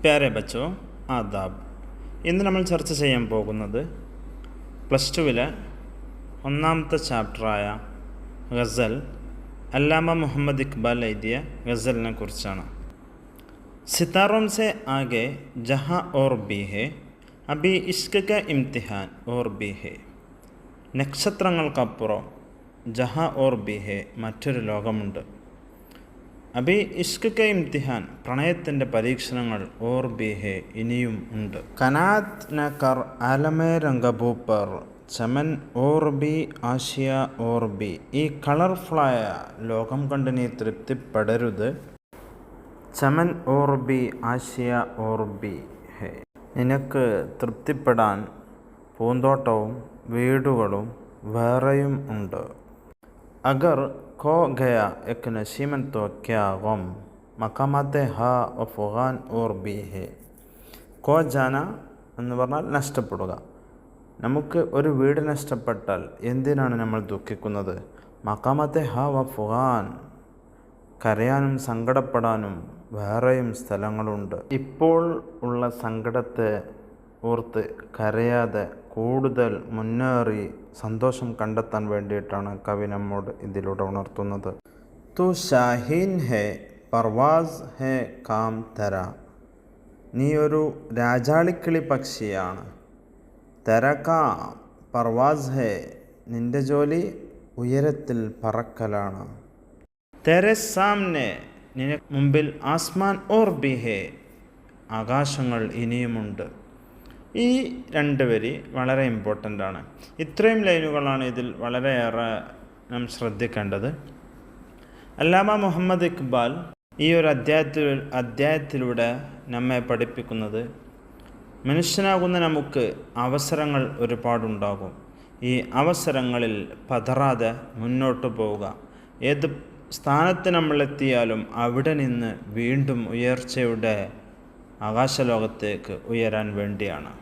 പ്യാരെ ബച്ചോ ആദാബ്. ഇന്ന് നമ്മൾ ചർച്ച ചെയ്യാൻ പോകുന്നത് പ്ലസ് ടുവിലെ ഒന്നാമത്തെ ചാപ്റ്ററായ ഗസൽ, അല്ലാമ മുഹമ്മദ് ഇക്ബാൽ എഴുതിയ ഗസലിനെ കുറിച്ചാണ്. സിതാറോം സെ ആകെ ജഹാ ഓർ ബി ഹെ, അബി ഇഷ്ക് ക ഇംതിഹാൻ ഓർ ബി ഹെ. നക്ഷത്രങ്ങൾക്കപ്പുറം ജഹാ ഓർ ബി ഹെ, മറ്റൊരു ലോകമുണ്ട്. അബി ഇഷ്ക് ക ഇംതിഹാൻ, പ്രണയത്തിൻ്റെ പരീക്ഷണങ്ങൾ, ഓർ ബി ഹെ, ഇനിയും ഉണ്ട്. കനാത് ന കർ ആലമേ രംഗഭൂ പർ ചമൻ ഓർ ബി ആശിയ ഓർ ബി. ഈ കളർഫുള്ളായ ലോകം കണ്ട് നീ തൃപ്തിപ്പെടരുത്. ചമൻ ഓർ ബി ആശിയ ഓർ ബി ഹെ, നിനക്ക് തൃപ്തിപ്പെടാൻ പൂന്തോട്ടവും വീടുകളും വേറെയും ഉണ്ട്. അഗർ ഖോ ഗയ എക് നശീമൻ തോ ക്യാ ഗം, മക്കാമത്തെ ഹാ അഫ്ഗാൻ ഓർ ബി ഹെ. ഖോ ജാന എന്ന് പറഞ്ഞാൽ നഷ്ടപ്പെടുക. നമുക്ക് ഒരു വീട് നഷ്ടപ്പെട്ടാൽ എന്തിനാണ് നമ്മൾ ദുഃഖിക്കുന്നത്? മക്കാമത്തെ ഹാ അഫ്ഗാൻ, കരയാനും സങ്കടപ്പെടാനും വേറെയും സ്ഥലങ്ങളുണ്ട്. ഇപ്പോൾ ഉള്ള സങ്കടത്തെ ഓർത്ത് കരയാതെ കൂടുതൽ മുന്നേറി സന്തോഷം കണ്ടെത്താൻ വേണ്ടിയിട്ടാണ് കവി നമ്മോട് ഇതിലൂടെ ഉണർത്തുന്നത്. തു ഷാഹീൻ ഹെ പർവാസ് ഹെ കാം തര, നീ ഒരു രാജാളിക്കിളി പക്ഷിയാണ്. തര കാം പർവാസ് ഹെ, നിന്റെ ജോലി ഉയരത്തിൽ പറക്കലാണ്. തെരെ സാംനെ, നിനക്ക് മുമ്പിൽ ആസ്മാൻ ഓർ ബി ഹെ, ആകാശങ്ങൾ ഇനിയുമുണ്ട്. ഈ രണ്ട് വരി വളരെ ഇമ്പോർട്ടൻ്റ് ആണ്. ഇത്രയും ലൈനുകളാണ് ഇതിൽ വളരെയേറെ നാം ശ്രദ്ധിക്കേണ്ടത്. അല്ലാമ മുഹമ്മദ് ഇക്ബാൽ ഈ ഒരു അധ്യായത്തിലൂടെ നമ്മെ പഠിപ്പിക്കുന്നത്, മനുഷ്യനാകുന്ന നമുക്ക് അവസരങ്ങൾ ഒരുപാടുണ്ടാകും. ഈ അവസരങ്ങളിൽ പതറാതെ മുന്നോട്ട് പോവുക. ഏത് സ്ഥാനത്ത് നമ്മളെത്തിയാലും അവിടെ നിന്ന് വീണ്ടും ഉയർച്ചയുടെ ആകാശലോകത്തേക്ക് ഉയരാൻ വേണ്ടിയാണ്.